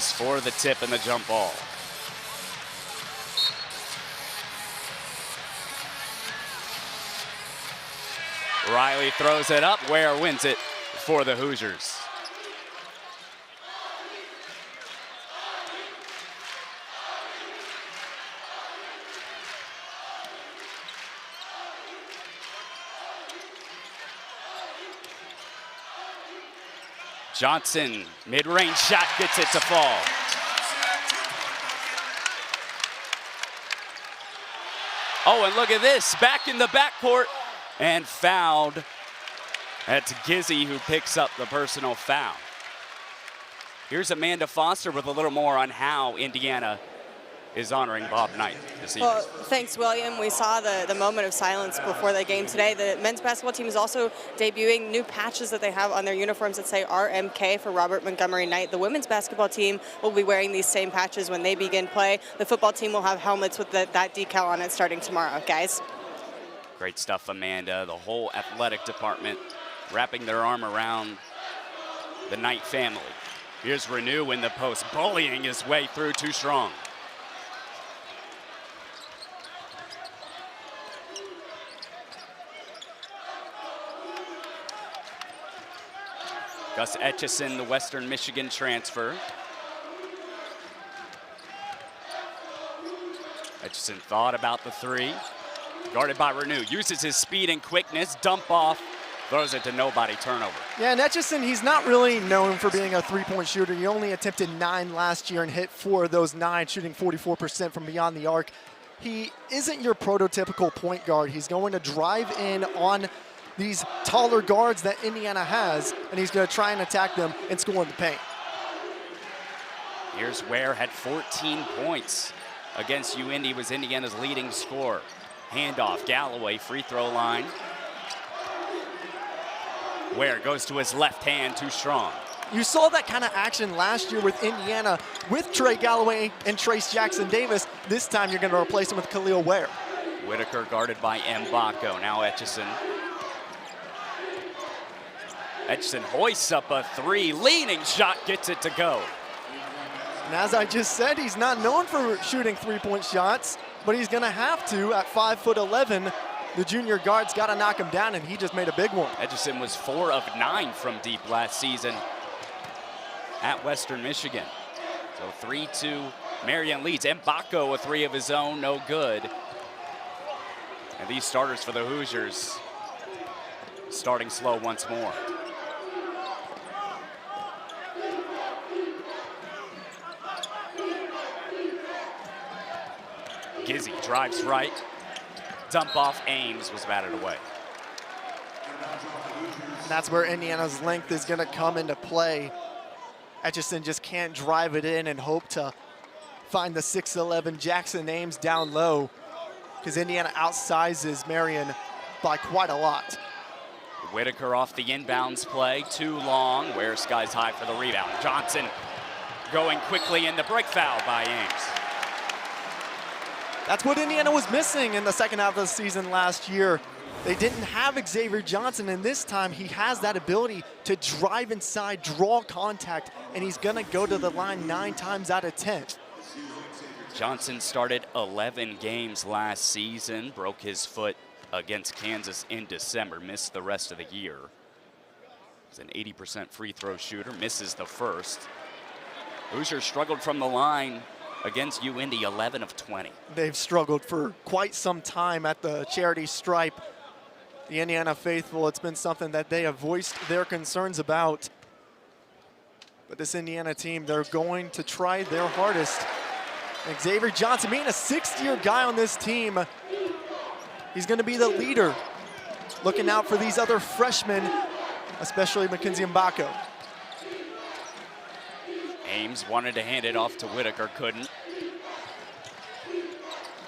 Ames for the tip and the jump ball. Riley throws it up. Ware wins it for the Hoosiers. Johnson, mid-range shot, gets it to fall. Oh, and look at this, back in the backcourt and fouled. That's Gizzy who picks up the personal foul. Here's Amanda Foster with a little more on how Indiana is honoring Bob Knight this evening. Well, thanks, William. We saw the moment of silence before the game today. The men's basketball team is also debuting new patches that they have on their uniforms that say RMK for Robert Montgomery Knight. The women's basketball team will be wearing these same patches when they begin play. The football team will have helmets with that decal on it starting tomorrow, guys. Great stuff, Amanda. The whole athletic department wrapping their arm around the Knight family. Here's Renew in the post, bullying his way through, too strong. Gus Etchison, the Western Michigan transfer. Etchison thought about the three. Guarded by Renew, uses his speed and quickness, dump off, throws it to nobody, turnover. Yeah, and Etchison, he's not really known for being a three-point shooter. He only attempted 9 last year and hit 4 of those 9, shooting 44% from beyond the arc. He isn't your prototypical point guard. He's going to drive in on these taller guards that Indiana has, and he's going to try and attack them and score in the paint. Here's Ware, had 14 points against UIndy, was Indiana's leading scorer. Handoff, Galloway, free throw line. Ware goes to his left hand, too strong. You saw that kind of action last year with Indiana with Trey Galloway and Trace Jackson-Davis. This time you're going to replace him with Kel'el Ware. Whitaker guarded by Mbako, now Etchison. Etchison hoists up a three, leaning shot, gets it to go. And as I just said, he's not known for shooting three-point shots, but he's going to have to at 5'11". The junior guard's got to knock him down, and he just made a big one. Etchison was 4 of 9 from deep last season at Western Michigan. So 3-2, Marian leads. Mbako, a three of his own, no good. And these starters for the Hoosiers starting slow once more. Gizzy drives right. Dump off, Ames was batted away. That's where Indiana's length is going to come into play. Etchison just can't drive it in and hope to find the 6'11" Jackson Ames down low, because Indiana outsizes Marian by quite a lot. Whitaker off the inbounds play, too long. Ware skies high for the rebound. Johnson going quickly in the break, foul by Ames. That's what Indiana was missing in the second half of the season last year. They didn't have Xavier Johnson, and this time he has that ability to drive inside, draw contact, and he's gonna go to the line 9 times out of 10. Johnson started 11 games last season, broke his foot against Kansas in December, missed the rest of the year. He's an 80% free throw shooter, misses the first. Hoosiers struggled from the line against UIndy, 11 of 20. They've struggled for quite some time at the charity stripe. The Indiana faithful, it's been something that they have voiced their concerns about. But this Indiana team, they're going to try their hardest. And Xavier Johnson, being a 6th-year guy on this team, he's going to be the leader. Looking out for these other freshmen, especially Mackenzie Mbako. Ames wanted to hand it off to Whitaker, couldn't.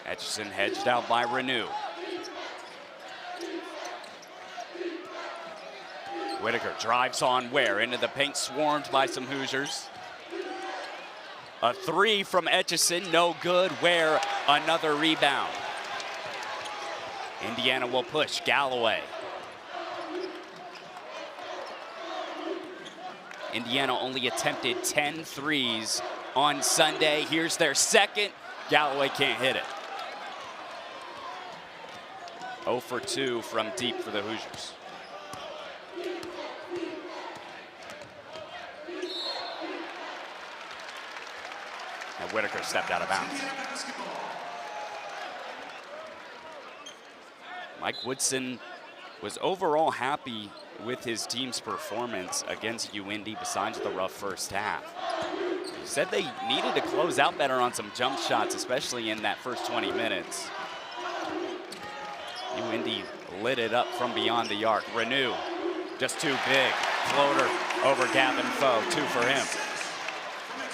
Etchison hedged out by Renew. Whitaker drives on Ware into the paint, swarmed by some Hoosiers. A three from Etchison, no good. Ware, another rebound. Indiana will push, Galloway. Indiana only attempted 10 threes on Sunday. Here's their second. Galloway can't hit it. 0 for 2 from deep for the Hoosiers. And Whitaker stepped out of bounds. Mike Woodson was overall happy with his team's performance against UIndy besides the rough first half. He said they needed to close out better on some jump shots, especially in that first 20 minutes. UIndy lit it up from beyond the arc. Renew, just too big. Floater over Gavin Foe, 2 for him.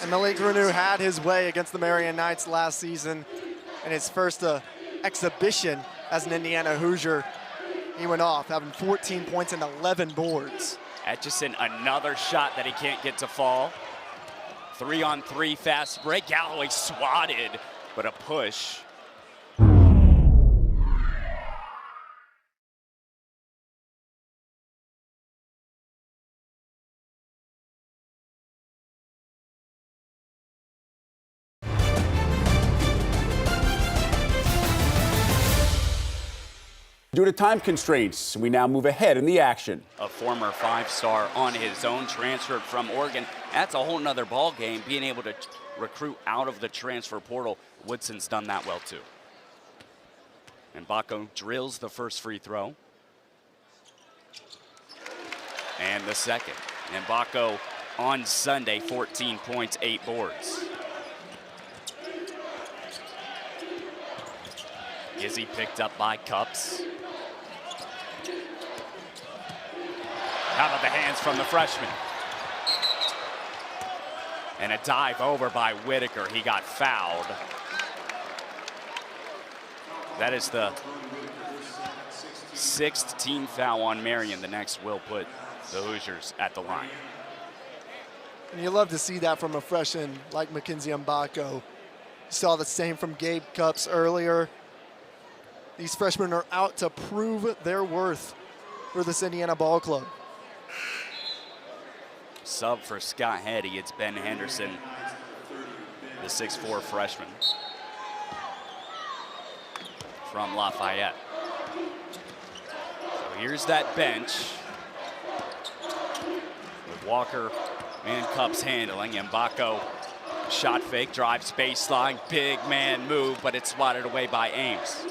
And Malik Renew had his way against the Marian Knights last season in his first exhibition as an Indiana Hoosier. He went off, having 14 points and 11 boards. Etchison, another shot that he can't get to fall. 3-on-3 fast break. Galloway swatted, but a push. Due to time constraints, we now move ahead in the action. A former 5-star on his own, transferred from Oregon. That's a whole nother ball game, being able to recruit out of the transfer portal. Woodson's done that well too. And Baco drills the first free throw. And the second. And Baco on Sunday, 14 points, 8 boards. Gizzy picked up by Cups. Out of the hands from the freshman. And a dive over by Whitaker. He got fouled. That is the 6th team foul on Marian. The next will put the Hoosiers at the line. And you love to see that from a freshman like Mackenzie Mbako. You saw the same from Gabe Cups earlier. These freshmen are out to prove their worth for this Indiana ball club. Sub for Scott Hetty, it's Ben Henderson, the 6'4" freshman from Lafayette. So here's that bench with Walker and Cups handling. Mbako shot fake, drives baseline, big man move, but it's swatted away by Ames.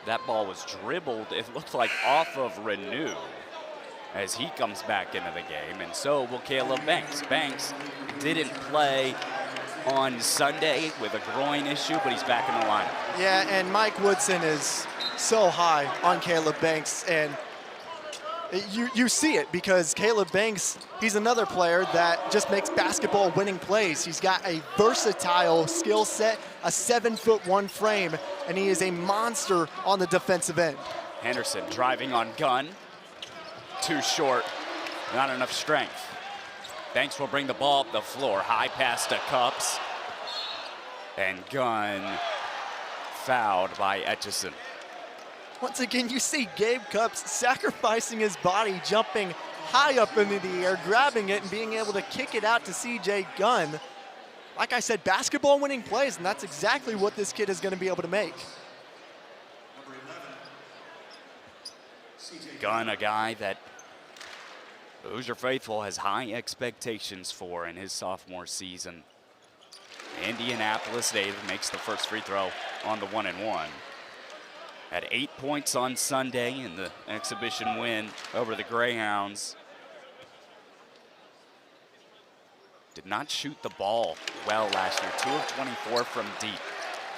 That ball was dribbled, it looked like, off of Renew as he comes back into the game, and so will Caleb Banks. Banks didn't play on Sunday with a groin issue, but he's back in the lineup. Yeah, and Mike Woodson is so high on Caleb Banks, and you see it because Caleb Banks, he's another player that just makes basketball winning plays. He's got a versatile skill set, a 7'1" frame, and he is a monster on the defensive end. Henderson driving on Gunn. Too short, not enough strength. Banks will bring the ball up the floor. High pass to Cups. And Gunn fouled by Etchison. Once again, you see Gabe Cups sacrificing his body, jumping high up into the air, grabbing it, and being able to kick it out to CJ Gunn. Like I said, basketball winning plays, and that's exactly what this kid is going to be able to make. Gunn, a guy that Hoosier Faithful has high expectations for in his sophomore season. Indianapolis Dave makes the first free throw on the 1-and-1. Had 8 points on Sunday in the exhibition win over the Greyhounds. Did not shoot the ball well last year. 2 of 24 from deep.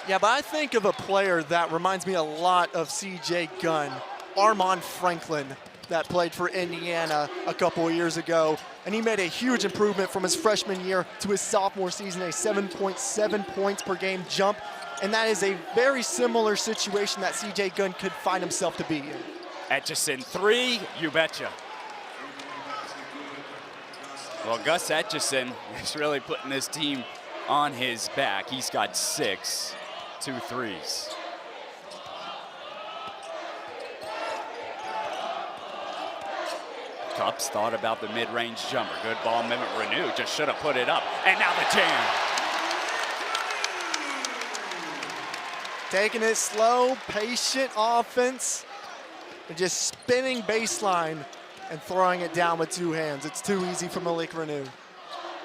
Yeah, but I think of a player that reminds me a lot of CJ Gunn, Armand Franklin, that played for Indiana a couple of years ago. And he made a huge improvement from his freshman year to his sophomore season, a 7.7 points per game jump. And that is a very similar situation that CJ Gunn could find himself to be in. Etchison 3, you betcha. Well, Gus Etchison is really putting this team on his back. He's got 6, 2 threes. Cups thought about the mid-range jumper. Good ball movement. Renew just should have put it up. And now the jam. Taking it slow, patient offense, and just spinning baseline and throwing it down with two hands. It's too easy for Malik Renew.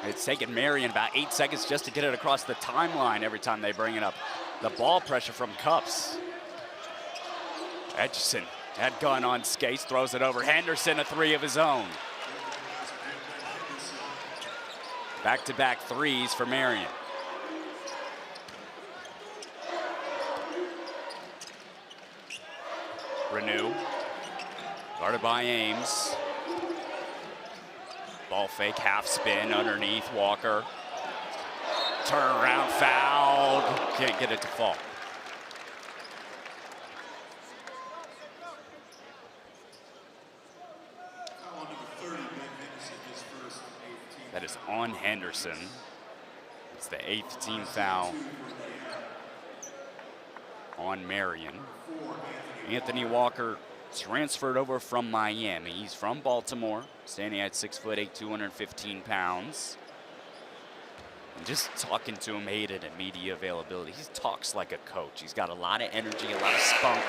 It's taken Marian about 8 seconds just to get it across the timeline every time they bring it up. The ball pressure from Cups. Etchison, that gun on skates, throws it over. Henderson, a three of his own. Back-to-back threes for Marian. Renew, guarded by Ames. Ball fake, half spin underneath Walker. Turnaround, fouled. Can't get it to fall. That is on Henderson. It's the 8th team foul on Marian. Anthony Walker transferred over from Miami. He's from Baltimore, standing at 6'8", 215 pounds. And just talking to him, hated at media availability. He talks like a coach. He's got a lot of energy, a lot of spunk.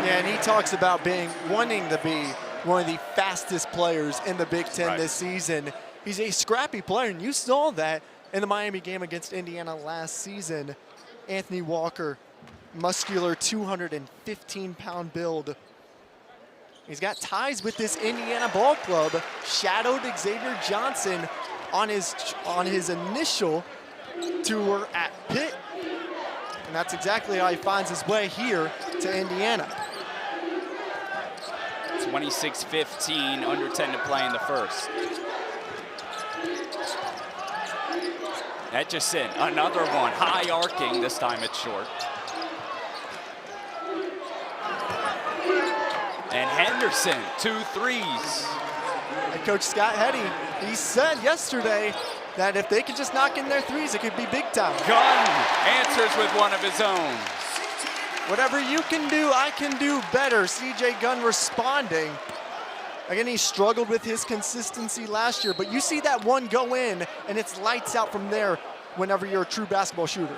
Yeah, and he talks about wanting to be one of the fastest players in the Big Ten this season. He's a scrappy player, and you saw that in the Miami game against Indiana last season. Anthony Walker, muscular 215-pound build. He's got ties with this Indiana ball club. Shadowed Xavier Johnson on his initial tour at Pitt. And that's exactly how he finds his way here to Indiana. 26-15, under 10 to play in the first. Etchison, another one, high arcing, this time it's short. And Henderson, 2 threes. And Coach Scott Heady, he said yesterday that if they could just knock in their threes, it could be big time. Gunn answers with one of his own. Whatever you can do, I can do better. CJ Gunn responding. Again, he struggled with his consistency last year, but you see that one go in, and it's lights out from there whenever you're a true basketball shooter.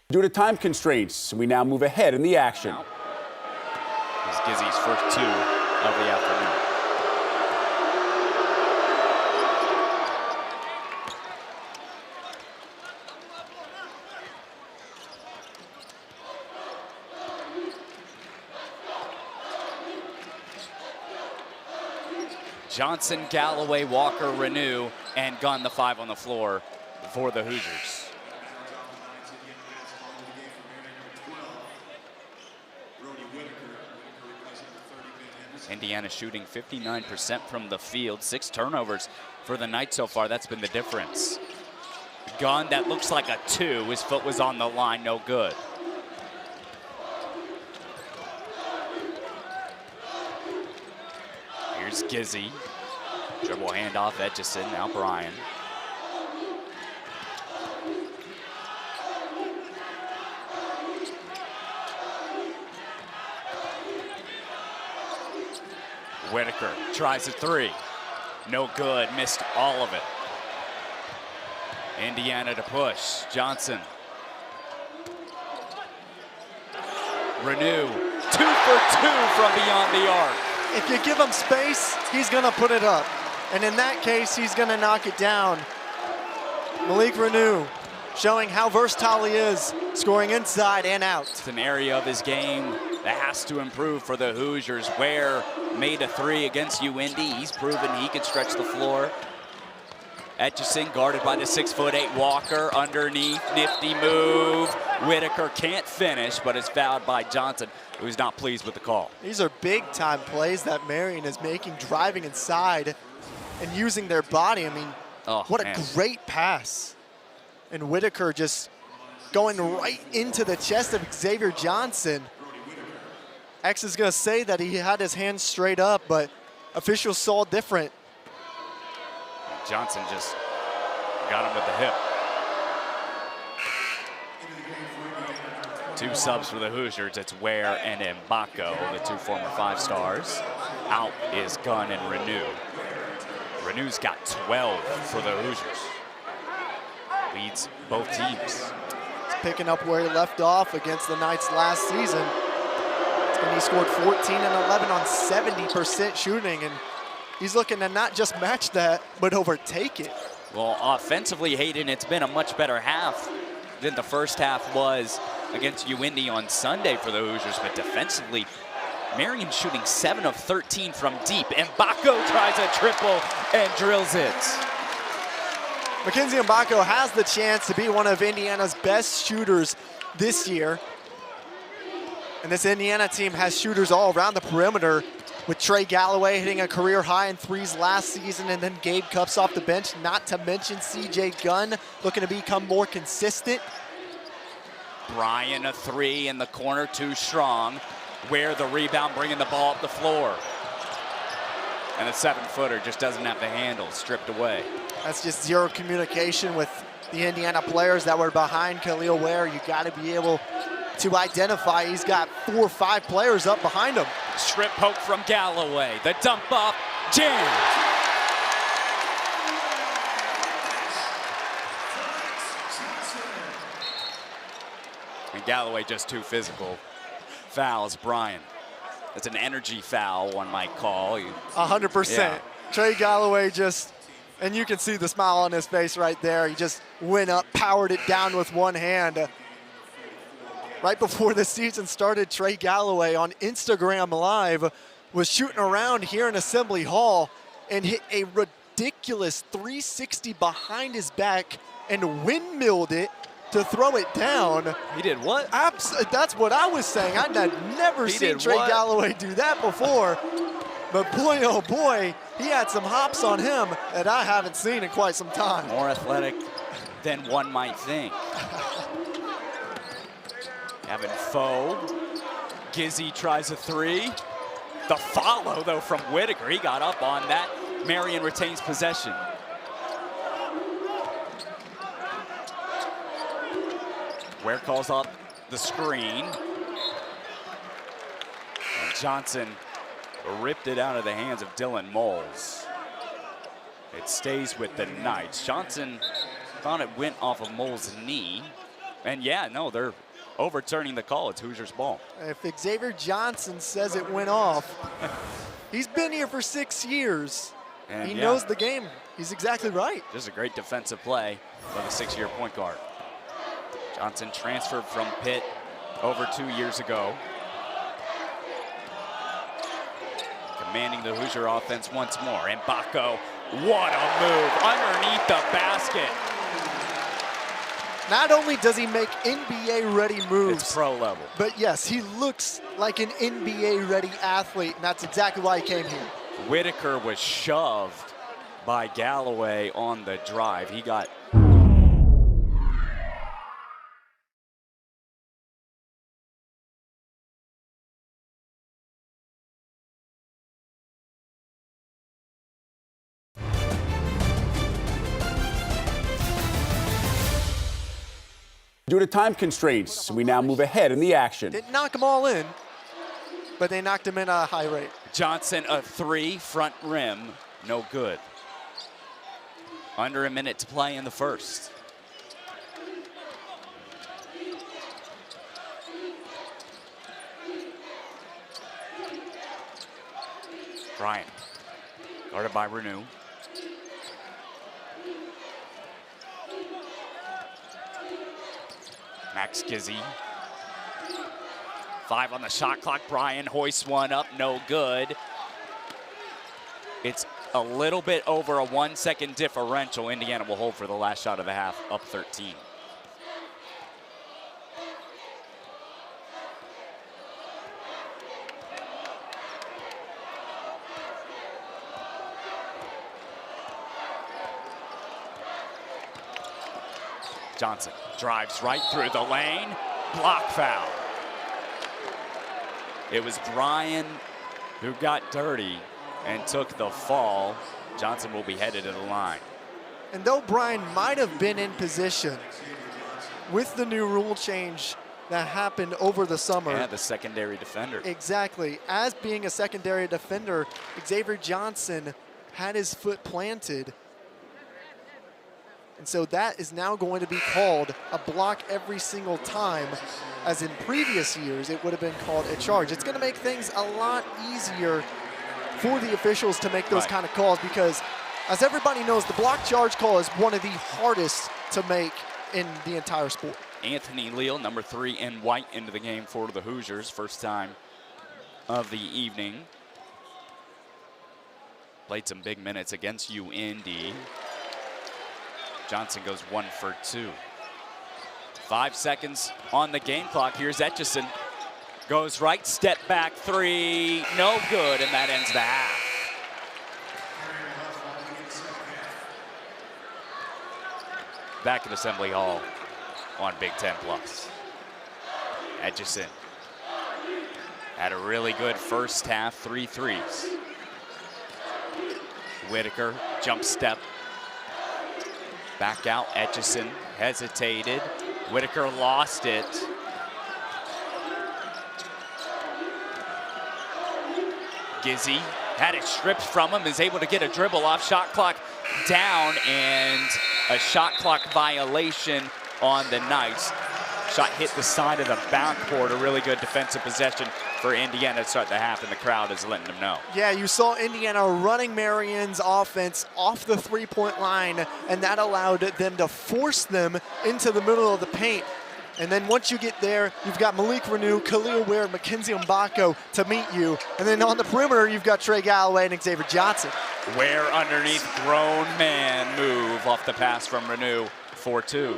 Due to time constraints, we now move ahead in the action. This is Gizzy's first 2 of the afternoon. Johnson, Galloway, Walker, Renew, and Gunn, the 5 on the floor for the Hoosiers. Indiana shooting 59% from the field, 6 turnovers for the night so far. That's been the difference. Gunn, that looks like a 2. His foot was on the line, no good. Here's Gizzy. Dribble handoff, Etchison, now Brian. Whitaker tries a 3. No good, missed all of it. Indiana to push, Johnson. Renew, 2 for 2 from beyond the arc. If you give him space, he's gonna put it up. And in that case, he's gonna knock it down. Malik Renew showing how versatile he is, scoring inside and out. It's an area of his game that has to improve for the Hoosiers. Ware made a 3 against UIndy. He's proven he can stretch the floor. Etchison guarded by the 6'8" Walker underneath, nifty move. Whitaker can't finish, but is fouled by Johnson, who's not pleased with the call. These are big time plays that Marian is making, driving inside and using their body. I mean, what a great pass. And Whitaker just going right into the chest of Xavier Johnson. X is going to say that he had his hands straight up, but officials saw different. Johnson just got him with the hip. 2 subs for the Hoosiers. It's Ware and Mbako, the 2 former 5-stars. Out is Gunn and Renew. Renew's got 12 for the Hoosiers. Leads both teams. He's picking up where he left off against the Knights last season. And he scored 14 and 11 on 70% shooting, and he's looking to not just match that, but overtake it. Well, offensively, Hayden, it's been a much better half than the first half was against UIndy on Sunday for the Hoosiers, but defensively, Marian shooting 7 of 13 from deep. Mbako tries a triple and drills it. Mackenzie Mbako has the chance to be one of Indiana's best shooters this year. And this Indiana team has shooters all around the perimeter, with Trey Galloway hitting a career high in threes last season, and then Gabe Cups off the bench, not to mention CJ Gunn looking to become more consistent. Brian a 3 in the corner, too strong. Ware the rebound, bringing the ball up the floor. And the 7-footer just doesn't have the handle, stripped away. That's just zero communication with the Indiana players that were behind Kel'el Ware. You got to be able to identify. He's got 4 or 5 players up behind him. Strip poke from Galloway. The dump off, jam. And Galloway just too physical. Fouls Brian. That's an energy foul, one might call. 100%. Yeah. Trey Galloway just, and you can see the smile on his face right there. He just went up, powered it down with one hand. Right before the season started, Trey Galloway on Instagram Live was shooting around here in Assembly Hall and hit a ridiculous 360 behind his back and windmilled it to throw it down. He did what? That's what I was saying. I'd never seen Trey Galloway do that before. But boy, oh boy, he had some hops on him that I haven't seen in quite some time. More athletic than one might think. Having Foe. Gizzy tries a 3. The follow, though, from Whitaker. He got up on that. Marian retains possession. Ware calls up the screen. And Johnson ripped it out of the hands of Dylan Moles. It stays with the Knights. Johnson thought it went off of Moles' knee. And yeah, no, they're overturning the call. It's Hoosiers ball. If Xavier Johnson says it went off, he's been here for 6 years. And he knows the game. He's exactly right. Just a great defensive play by the 6-year point guard. Johnson transferred from Pitt over 2 years ago. Commanding the Hoosier offense once more. Mbako, what a move underneath the basket. Not only does he make NBA-ready moves, it's pro level. But yes, he looks like an NBA-ready athlete, and that's exactly why he came here. Whitaker was shoved by Galloway on the drive. He got Due to time constraints, we now move ahead in the action. Didn't knock them all in, but they knocked him in at a high rate. Johnson a 3, front rim, no good. Under a minute to play in the first. Brian, guarded by Renew. Max Gizzy. 5 on the shot clock. Brian hoists one up, no good. It's a little bit over a 1-second differential. Indiana will hold for the last shot of the half, up 13. Johnson drives right through the lane, block foul. It was Brian who got dirty and took the fall. Johnson will be headed to the line. And though Brian might have been in position with the new rule change that happened over the summer. Yeah, the secondary defender. Exactly. As being a secondary defender, Xavier Johnson had his foot planted. And so that is now going to be called a block every single time, as in previous years it would have been called a charge. It's going to make things a lot easier for the officials to make those kind of calls, because as everybody knows, the block charge call is one of the hardest to make in the entire sport. Anthony Leal, number 3 in white, into the game for the Hoosiers. First time of the evening. Played some big minutes against UND. Johnson goes 1 for 2. 5 seconds on the game clock. Here's Etchison. Goes right, step back 3, no good, and that ends the half. Back at Assembly Hall on Big Ten Plus. Etchison had a really good first half, 3 threes. Whitaker, jump step. Back out, Etchison hesitated. Whitaker lost it. Gizzy had it stripped from him, is able to get a dribble off, shot clock down, and a shot clock violation on the Knights. Shot hit the side of the backboard, a really good defensive possession for Indiana to start the half, and the crowd is letting them know. Yeah, you saw Indiana running Marian's offense off the three-point line, and that allowed them to force them into the middle of the paint. And then once you get there, you've got Malik Renew, Kel'el Ware, Mackenzie Mbako to meet you. And then on the perimeter, you've got Trey Galloway and Xavier Johnson. Ware underneath, grown man move off the pass from Renew, 4-2.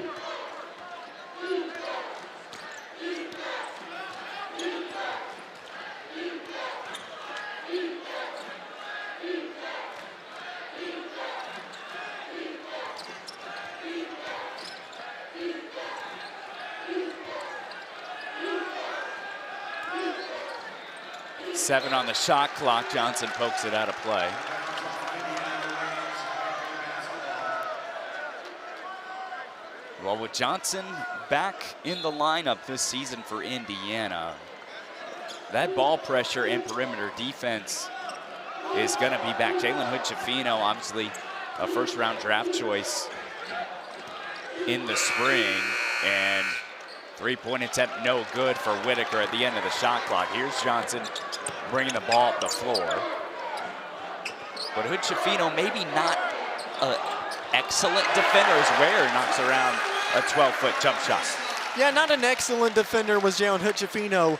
Seven on the shot clock. Johnson pokes it out of play. Well, with Johnson back in the lineup this season for Indiana, that ball pressure and perimeter defense is going to be back. Jalen Hood-Schifino, obviously a first-round draft choice in the spring, and three-point attempt no good for Whitaker at the end of the shot clock. Here's Johnson bringing the ball up the floor. But Hood-Schifino maybe not an excellent defender as Ware knocks around a 12-foot jump shot. Yeah, not an excellent defender was Jalen Hood-Schifino,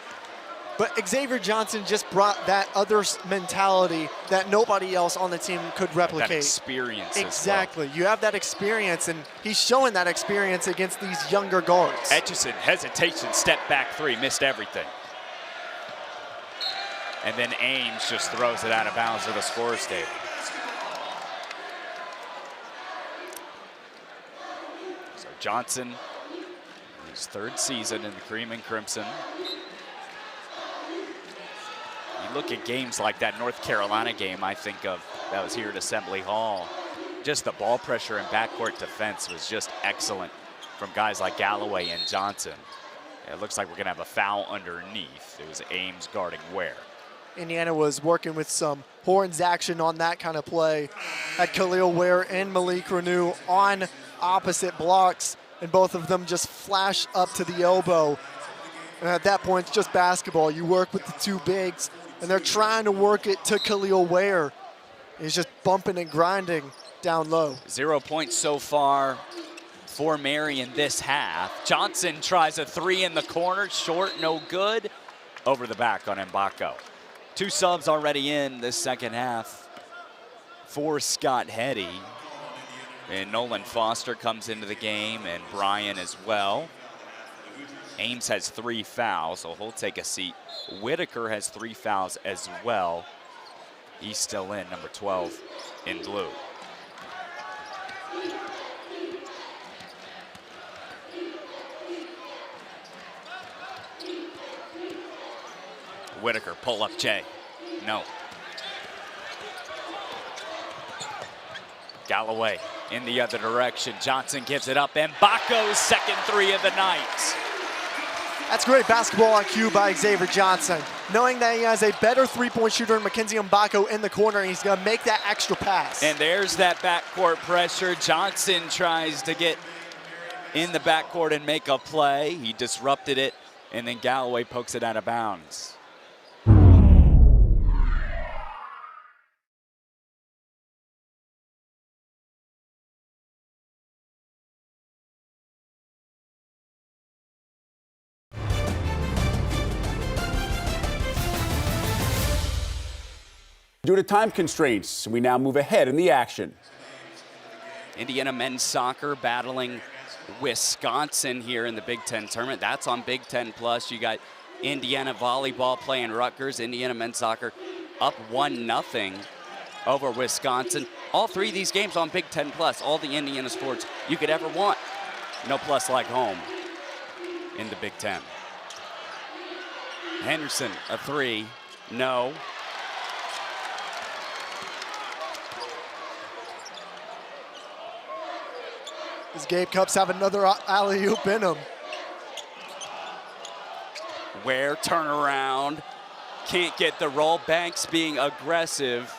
but Xavier Johnson just brought that other mentality that nobody else on the team could replicate. That experience. Exactly. You have that experience, and he's showing that experience against these younger guards. Etchison, hesitation, step back 3, missed everything. And then Ames just throws it out of bounds to the scorer's table. So Johnson, his 3rd season in the Cream and Crimson. You look at games like that North Carolina game I think of, that was here at Assembly Hall. Just the ball pressure and backcourt defense was just excellent from guys like Galloway and Johnson. It looks like we're gonna have a foul underneath. It was Ames guarding Ware. Indiana was working with some horns action on that kind of play. Had Kel'el Ware and Malik Renew on opposite blocks, and both of them just flash up to the elbow. And at that point, it's just basketball. You work with the two bigs, and they're trying to work it to Kel'el Ware. He's just bumping and grinding down low. 0 points so far for Marian this half. Johnson tries a 3 in the corner, short, no good. Over the back on Mbako. 2 subs already in this second half for Scott Heddy. And Nolan Foster comes into the game, and Brian as well. Ames has 3 fouls, so he'll take a seat. Whitaker has 3 fouls as well. He's still in, number 12 in blue. Whitaker, pull up Jay. No. Galloway in the other direction. Johnson gives it up, and Baco's second three of the night. That's great basketball IQ by Xavier Johnson. Knowing that he has a better three-point shooter in Mackenzie Mbako in the corner, he's going to make that extra pass. And there's that backcourt pressure. Johnson tries to get in the backcourt and make a play. He disrupted it, and then Galloway pokes it out of bounds. Due to time constraints, we now move ahead in the action. Indiana men's soccer battling Wisconsin here in the Big Ten tournament. That's on Big Ten Plus. You got Indiana volleyball playing Rutgers. Indiana men's soccer up 1-0 over Wisconsin. All three of these games on Big Ten Plus. All the Indiana sports you could ever want. No plus like home in the Big Ten. Henderson, a three. No. These Gabe Cupps have another alley-oop in them. Ware turnaround. Can't get the roll. Banks being aggressive.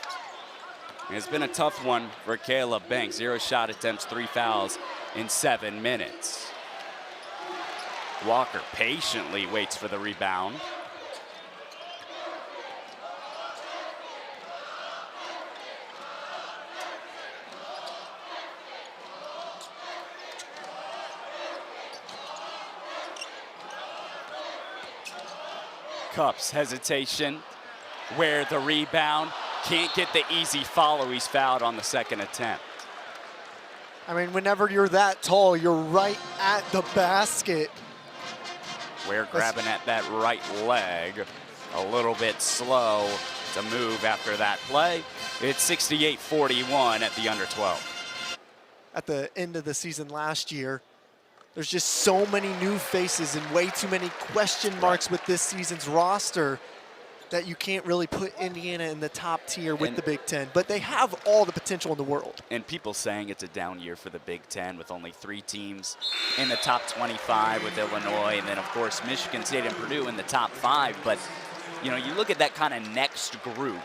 It's been a tough one for Caleb Banks. 0 shot attempts, 3 fouls in 7 minutes. Walker patiently waits for the rebound. Cupps hesitation. Where the rebound. Can't get the easy follow. He's fouled on the second attempt. I mean, whenever you're that tall, you're right at the basket. Ware grabbing at that right leg. A little bit slow to move after that play. It's 68-41 at the under 12. At the end of the season last year, there's just so many new faces and way too many question marks with this season's roster that you can't really put Indiana in the top tier with the Big Ten. But they have all the potential in the world. And people saying it's a down year for the Big Ten with only 3 teams in the top 25 with Illinois, and then of course Michigan State and Purdue in the top 5. But you know, you look at that kind of next group,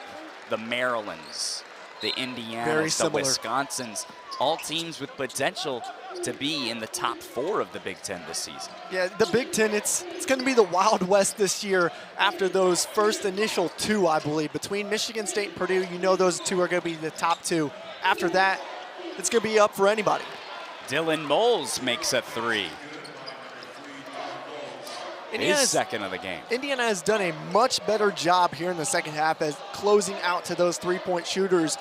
the Marylands, the Indianas, the Wisconsins, all teams with potential to be in the top 4 of the Big Ten this season. Yeah, the Big Ten, it's going to be the Wild West this year after those first initial 2, I believe. Between Michigan State and Purdue, you know those 2 are going to be the top 2. After that, it's going to be up for anybody. Dylan Moles makes a 3. His second of the game. Indiana has done a much better job here in the second half as closing out to those 3-point shooters.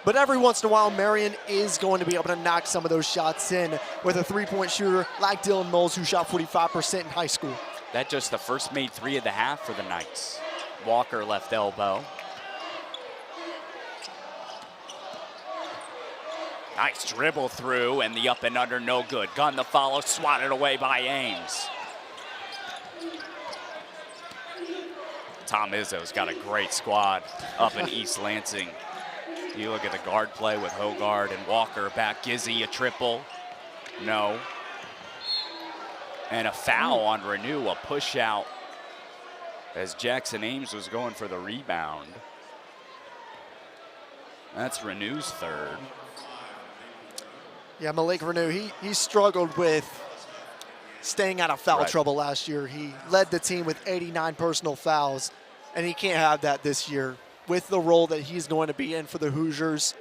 But every once in a while, Marian is going to be able to knock some of those shots in with a 3-point shooter like Dylan Moles, who shot 45% in high school. That's just the first made 3 of the half for the Knights. Walker left elbow. Nice dribble through, and the up and under no good. Gun the follow, swatted away by Ames. Tom Izzo's got a great squad up in East Lansing. You look at the guard play with Hogard and Walker back. Gizzy a triple. No. And a foul on Renew, a push out as Jackson Ames was going for the rebound. That's Renew's 3rd. Yeah, Malik Renew, he struggled with staying out of foul trouble last year. He led the team with 89 personal fouls, and he can't have that this year. With the role that he's going to be in for the Hoosiers,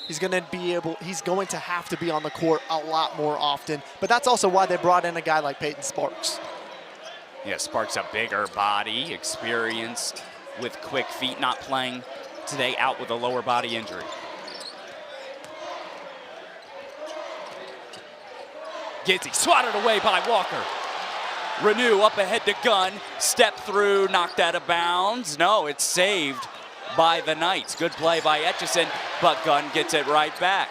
he's going to have to be on the court a lot more often. But that's also why they brought in a guy like Peyton Sparks. Yeah, Sparks a bigger body, experienced with quick feet, not playing today, out with a lower body injury. Gizzy swatted away by Walker. Renew up ahead to Gunn, step through, knocked out of bounds. No, it's saved by the Knights. Good play by Etchison, but Gunn gets it right back.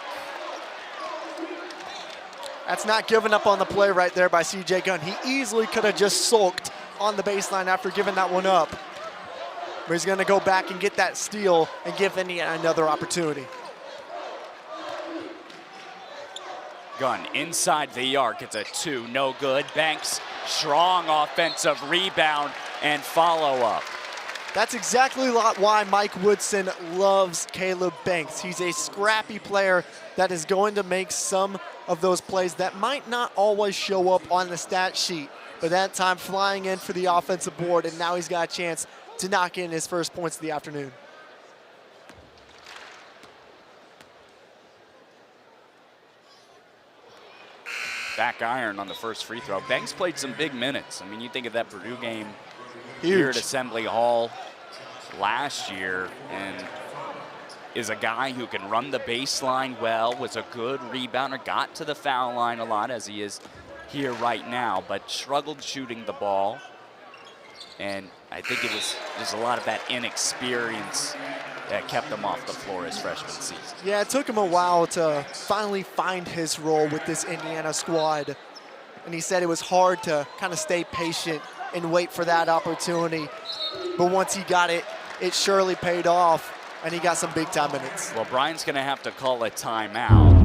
That's not giving up on the play right there by C.J. Gunn. He easily could have just sulked on the baseline after giving that one up. but he's going to go back and get that steal and give Indiana another opportunity. Gunn inside the arc, it's a 2, no good. Banks, strong offensive rebound and follow-up. That's exactly why Mike Woodson loves Caleb Banks. He's a scrappy player that is going to make some of those plays that might not always show up on the stat sheet, but that time flying in for the offensive board, and now he's got a chance to knock in his first points of the afternoon. Back iron on the first free throw. Banks played some big minutes. I mean, you think of that Purdue game here at Assembly Hall last year, and is a guy who can run the baseline well, was a good rebounder, got to the foul line a lot as he is here right now, but struggled shooting the ball. And I think it was there's a lot of that inexperience that kept him off the floor his freshman season. Yeah, it took him a while to finally find his role with this Indiana squad. And he said it was hard to kind of stay patient and wait for that opportunity. But once he got it, it surely paid off, and he got some big time minutes. Well, Brian's gonna have to call a timeout.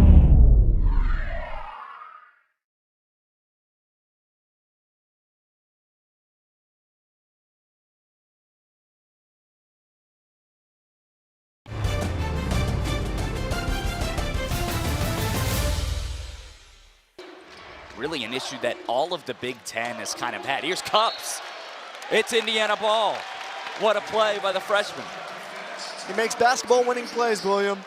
Really an issue that all of the Big Ten has kind of had. Here's Cups. It's Indiana ball. What a play by the freshman. He makes basketball winning plays, William.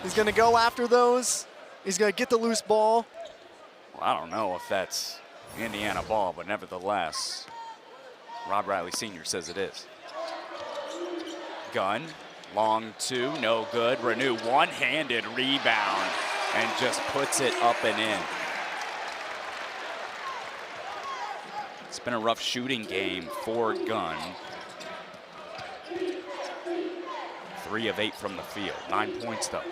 He's going to go after those. He's going to get the loose ball. Well, I don't know if that's Indiana ball, but nevertheless, Rod Riley Sr. says it is. Gunn, long 2, no good. Renew, one-handed rebound and just puts it up and in. It's been a rough shooting game for Gunn. 3 of 8 from the field, 9 points though.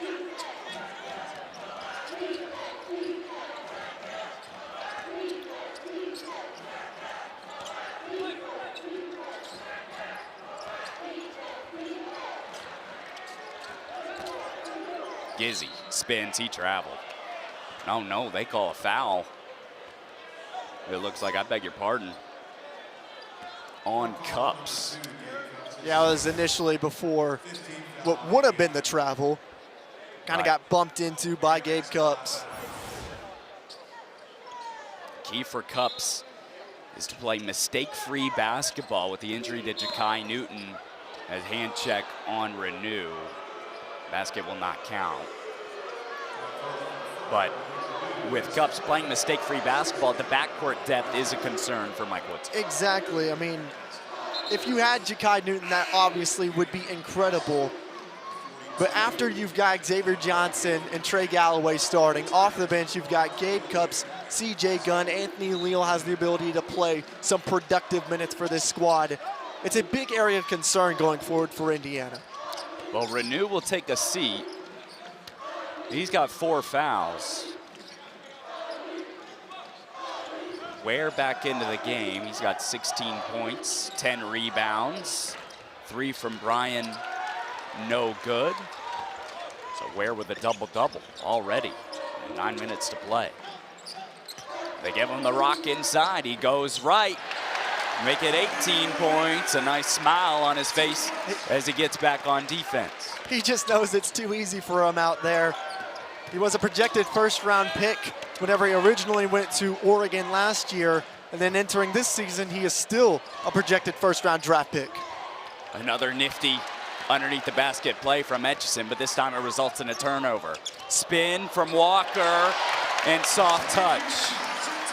Gizzy spins, he traveled. Oh no, they call a foul. It looks like, I beg your pardon, on Cups. Yeah, it was initially before what would have been the travel. Kind of got bumped into by Gabe Cups. Key for Cups is to play mistake-free basketball with the injury to Ja'Kai Newton. As hand check on Renew. Basket will not count. But with Cups playing mistake-free basketball, the backcourt depth is a concern for Mike Woods. Exactly. I mean, if you had Ja'Kai Newton, that obviously would be incredible. But after you've got Xavier Johnson and Trey Galloway starting, off the bench you've got Gabe Cups, CJ Gunn, Anthony Leal has the ability to play some productive minutes for this squad. It's a big area of concern going forward for Indiana. Well, Renew will take a seat. He's got 4 fouls. Ware back into the game. He's got 16 points, 10 rebounds, 3 from Brian, no good. So Ware with a double-double already, 9 minutes to play. They give him the rock inside. He goes right. Make it 18 points. A nice smile on his face as he gets back on defense. He just knows it's too easy for him out there. He was a projected first-round pick whenever he originally went to Oregon last year, and then entering this season, he is still a projected first-round draft pick. Another nifty underneath the basket play from Etchison, but this time it results in a turnover. Spin from Walker and soft touch.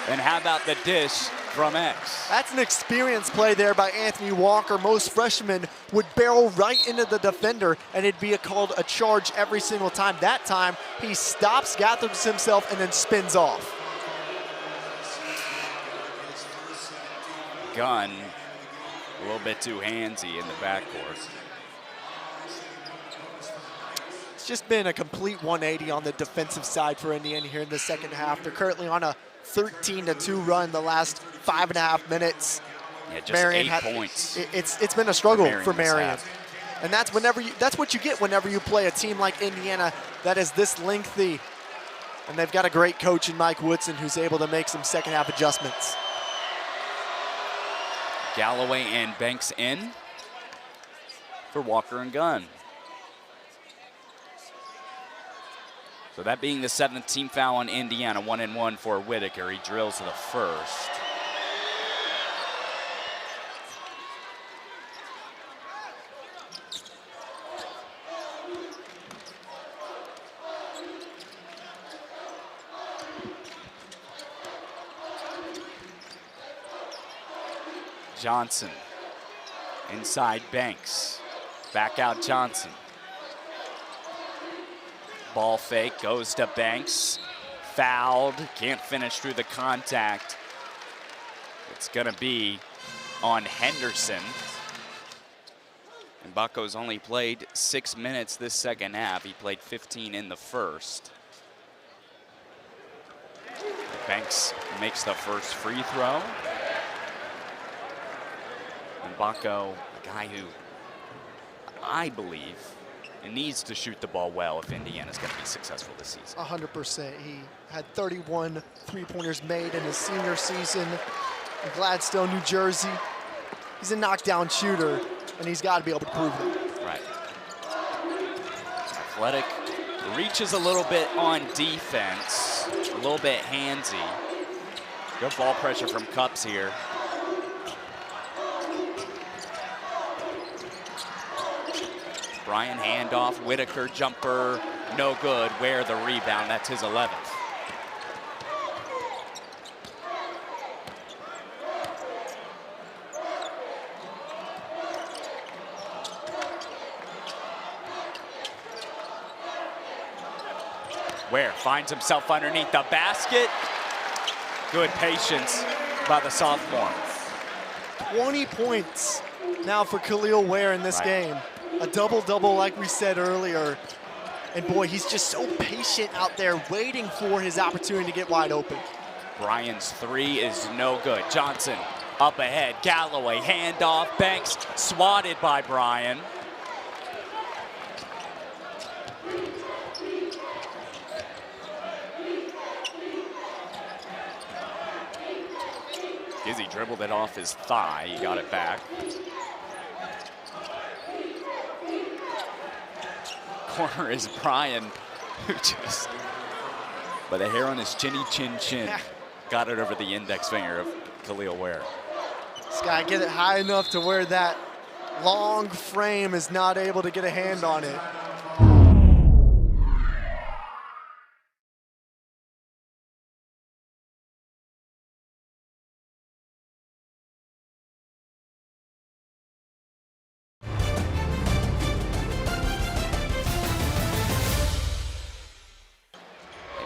And how about the dish from X? That's an experienced play there by Anthony Walker. Most freshmen would barrel right into the defender, and it'd be called a charge every single time. That time, he stops, gathers himself, and then spins off. Gunn, a little bit too handsy in the backcourt. It's just been a complete 180 on the defensive side for Indiana here in the second half. They're currently on a 13-2 run the last 5.5 minutes. Yeah, just Marian 8 points. It's been a struggle for Marian. half. And that's what you get whenever you play a team like Indiana that is this lengthy. And they've got a great coach in Mike Woodson who's able to make some second half adjustments. Galloway and Banks in for Walker and Gunn. So that being the 7th team foul on Indiana, 1-1 for Whitaker. He drills the first. Johnson inside Banks. Back out Johnson. Ball fake goes to Banks. Fouled. Can't finish through the contact. It's going to be on Henderson. And Bucco's only played 6 minutes this second half. He played 15 in the first. Banks makes the first free throw. And Bucco, a guy who I believe needs to shoot the ball well if Indiana's going to be successful this season. 100%. He had 31 three-pointers made in his senior season in Gladstone, New Jersey. He's a knockdown shooter, and he's got to be able to prove it. Right. Athletic, reaches a little bit on defense, a little bit handsy. Good ball pressure from Cups here. Brian handoff, Whitaker jumper, no good. Ware the rebound, that's his 11th. Ware finds himself underneath the basket. Good patience by the sophomore. 20 points now for Kel'el Ware in this game. A double-double like we said earlier. And boy, he's just so patient out there waiting for his opportunity to get wide open. Brian's three is no good. Johnson up ahead, Galloway, handoff, Banks swatted by Brian. Gizzy dribbled it off his thigh, he got it back. Corner is Brian, who just, by the hair on his chinny chin, got it over the index finger of Kel'el Ware. This guy get it high enough to where that long frame is not able to get a hand on it.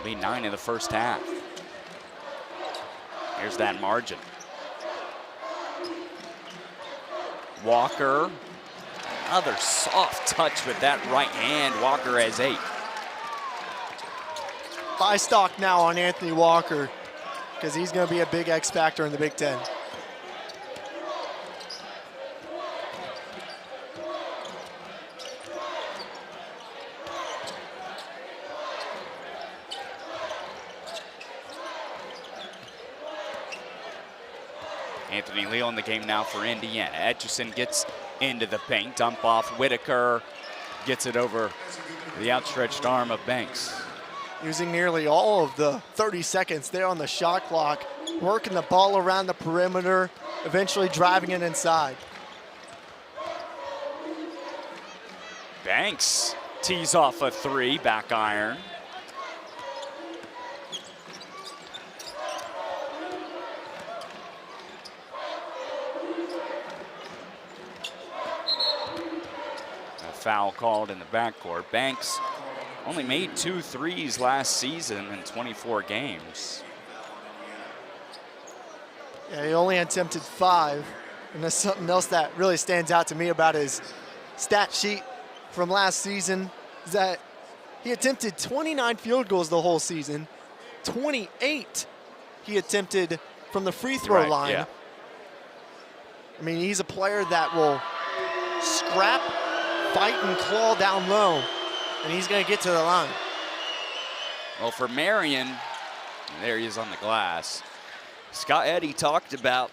They made 9 in the first half. Here's that margin. Walker, another soft touch with that right hand. Walker has 8. Buy stock now on Anthony Walker because he's going to be a big X factor in the Big Ten. Anthony Leal in the game now for Indiana. Etchison gets into the paint, dump off Whitaker, gets it over the outstretched arm of Banks. Using nearly all of the 30 seconds there on the shot clock, working the ball around the perimeter, eventually driving it inside. Banks tees off a 3, back iron. Foul called in the backcourt. Banks only made 2 threes last season in 24 games. Yeah, he only attempted 5. And that's something else that really stands out to me about his stat sheet from last season, is that he attempted 29 field goals the whole season. 28 he attempted from the free throw line. Yeah. I mean, he's a player that will scrap, fight, and claw down low, and he's going to get to the line. Well, for Marian, there he is on the glass. Scott Eddy talked about,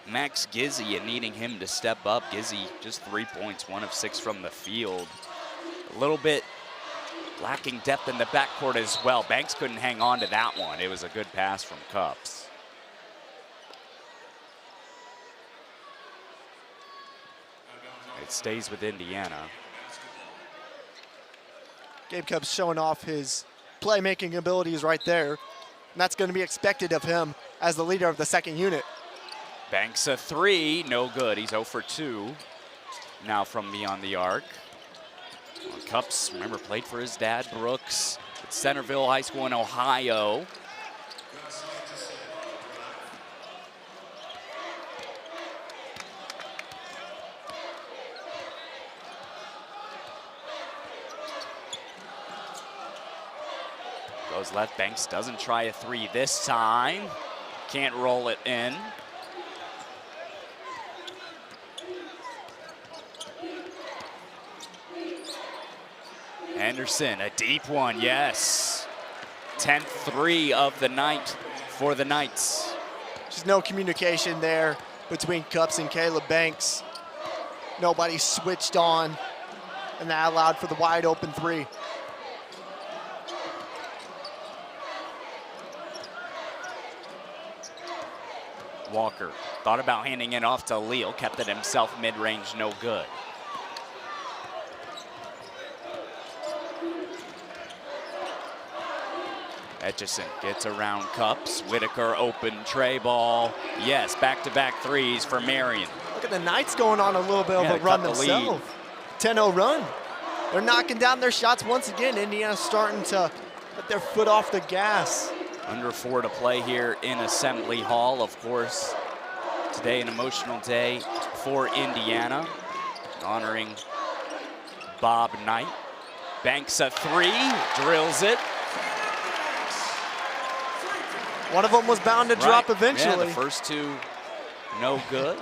Max Gizzy and needing him to step up. Gizzy just 3 points, 1 of 6 from the field. A little bit lacking depth in the backcourt as well. Banks couldn't hang on to that one. It was a good pass from Cups. It stays with Indiana. Gabe Cups showing off his playmaking abilities right there. And that's going to be expected of him as the leader of the second unit. Banks a 3, no good. He's 0 for 2 now from beyond the arc. Well, Cups, remember, played for his dad, Brooks, at Centerville High School in Ohio. Goes left, Banks doesn't try a 3 this time. Can't roll it in. Anderson, a deep one, yes. 10th 3 of the night for the Knights. Just no communication there between Cups and Caleb Banks. Nobody switched on, and that allowed for the wide open 3. Walker thought about handing it off to Leal, kept it himself mid-range, no good. Etchison gets around Cups. Whitaker open tray ball. Yes, back-to-back 3s for Marian. Look at the Knights going on a little bit of a run themselves. 10-0 run. They're knocking down their shots once again. Indiana's starting to put their foot off the gas. Under 4 to play here in Assembly Hall. Of course, today an emotional day for Indiana, honoring Bob Knight. Banks a 3, drills it. One of them was bound to drop eventually. Yeah, the first 2, no good.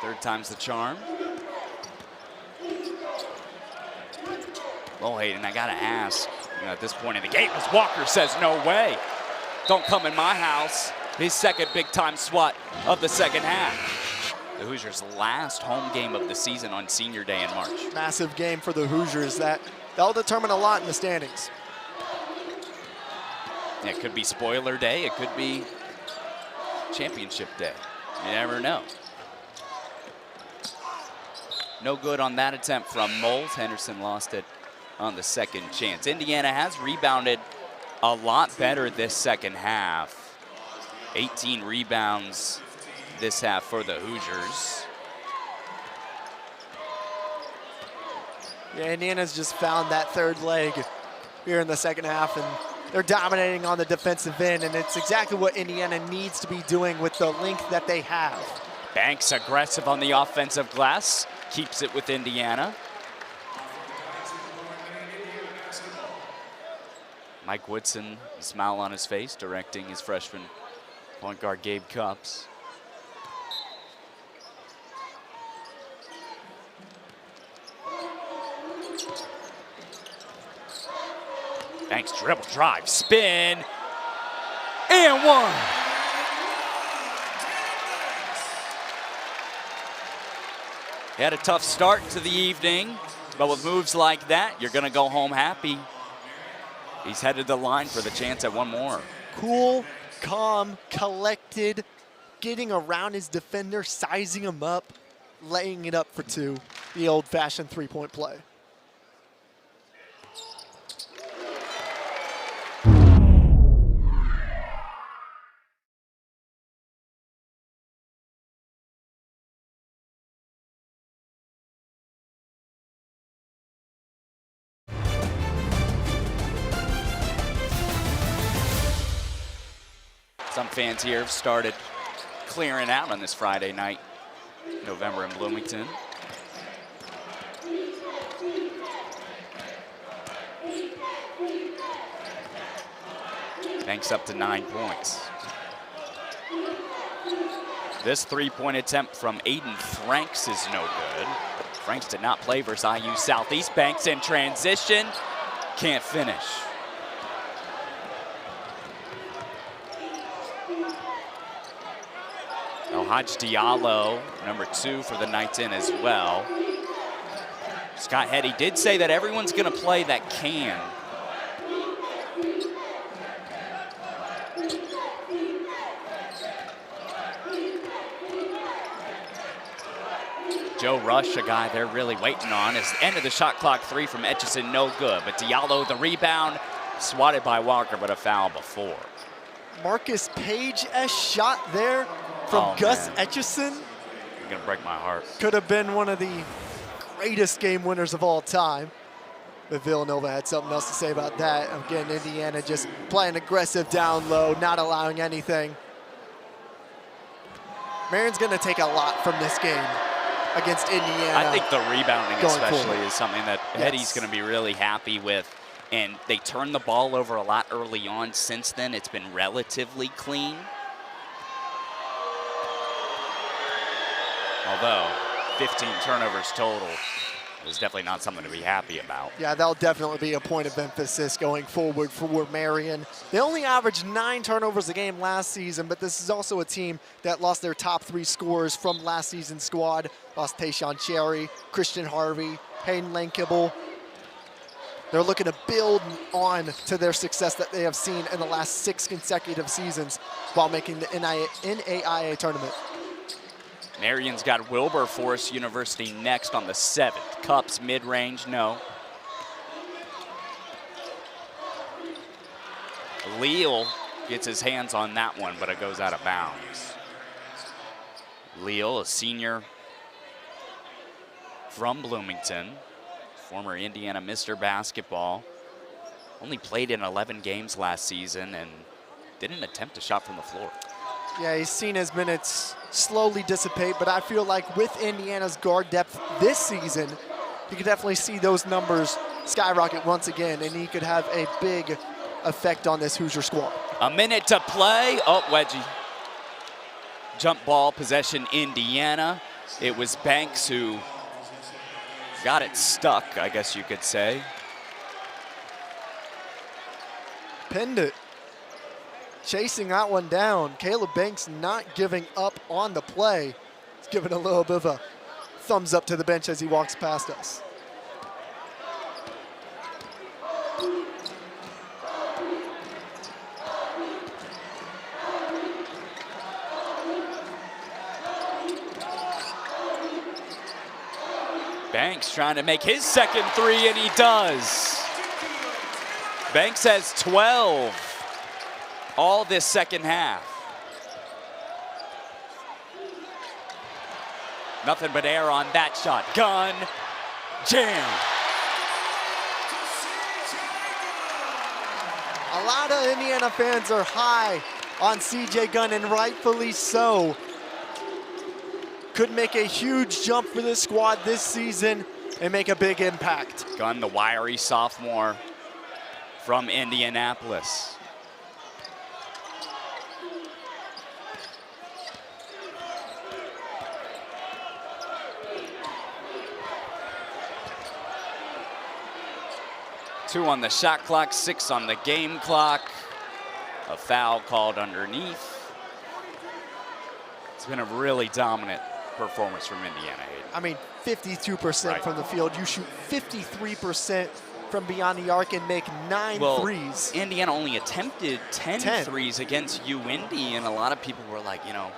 Third time's the charm. Well, Hayden, I gotta ask, at this point in the game, as Walker says, no way. Don't come in my house. His second big-time swat of the second half. The Hoosiers' last home game of the season on Senior Day in March. Massive game for the Hoosiers. That'll determine a lot in the standings. Yeah, it could be spoiler day. It could be championship day. You never know. No good on that attempt from Moles. Henderson lost it on the second chance. Indiana has rebounded a lot better this second half. 18 rebounds this half for the Hoosiers. Yeah, Indiana's just found that third leg here in the second half, and they're dominating on the defensive end, and it's exactly what Indiana needs to be doing with the length that they have. Banks aggressive on the offensive glass, keeps it with Indiana. Mike Woodson, a smile on his face, directing his freshman point guard Gabe Cups. Banks dribble, drive, spin, and 1. He had a tough start to the evening, but with moves like that, you're gonna go home happy. He's headed the line for the chance at 1 more. Cool, calm, collected, getting around his defender, sizing him up, laying it up for 2. The old-fashioned three-point play. Some fans here have started clearing out on this Friday night, November in Bloomington. Banks up to 9 points. This three-point attempt from Aiden Franks is no good. Franks did not play versus IU Southeast. Banks in transition, can't finish. Haj Diallo, number 2 for the Knights in as well. Scott Hetty did say that everyone's gonna play that can. Joe Rush, a guy they're really waiting on, is end of the shot clock 3 from Etchison, no good. But Diallo, the rebound, swatted by Walker, but a foul before. Marcus Page-esque shot there from Gus Etchison. You're gonna break my heart. Could have been one of the greatest game winners of all time. But Villanova had something else to say about that. Again, Indiana just playing aggressive down low, not allowing anything. Marian's gonna take a lot from this game against Indiana. I think the rebounding especially forward is something that Hetty's gonna be really happy with. And they turned the ball over a lot early on. Since then, it's been relatively clean. Although 15 turnovers total is definitely not something to be happy about. Yeah, that'll definitely be a point of emphasis going forward for Marian. They only averaged 9 turnovers a game last season, but this is also a team that lost their top 3 scorers from last season's squad. Lost Tayshawn Cherry, Christian Harvey, Hayden Lane-Kibble. They're looking to build on to their success that they have seen in the last 6 consecutive seasons while making the NAIA tournament. Marian's got Wilberforce University next on the 7th. Cups mid-range, no. Leal gets his hands on that one, but it goes out of bounds. Leal, a senior from Bloomington, former Indiana Mr. Basketball. Only played in 11 games last season and didn't attempt a shot from the floor. Yeah, he's seen his minutes slowly dissipate, but I feel like with Indiana's guard depth this season, you could definitely see those numbers skyrocket once again, and he could have a big effect on this Hoosier squad. A minute to play. Oh, wedgie. Jump ball possession, Indiana. It was Banks who got it stuck, I guess you could say. Pinned it. Chasing that one down. Caleb Banks not giving up on the play. He's giving a little bit of a thumbs up to the bench as he walks past us. Banks trying to make his second 3, and he does. Banks has 12 all this second half. Nothing but air on that shot. Gun, jam. A lot of Indiana fans are high on CJ Gunn, and rightfully so. Could make a huge jump for this squad this season and make a big impact. Gunn, the wiry sophomore from Indianapolis. Two on the shot clock, 6 on the game clock. A foul called underneath. It's been a really dominant performance from Indiana. I mean, 52% Right. from the field. You shoot 53% from beyond the arc and make 9 threes. Indiana only attempted 10 threes against UIndy, and a lot of people were like, you know,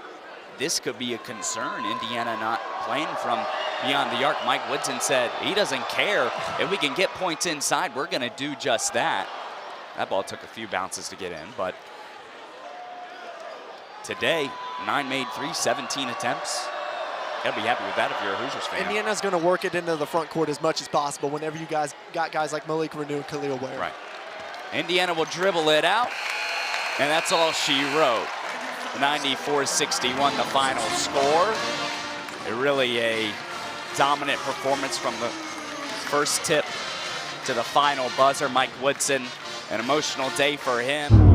this could be a concern. Indiana not playing from beyond the arc. Mike Woodson said he doesn't care. If we can get points inside, we're going to do just that. That ball took a few bounces to get in, but today, 9 made threes, 17 attempts. Gotta be happy with that if you're a Hoosiers fan. Indiana's going to work it into the front court as much as possible whenever you guys got guys like Malik Renew and Kel'el Ware. Right. Indiana will dribble it out, and that's all she wrote. 94-61, the final score. Really a dominant performance from the first tip to the final buzzer. Mike Woodson, an emotional day for him.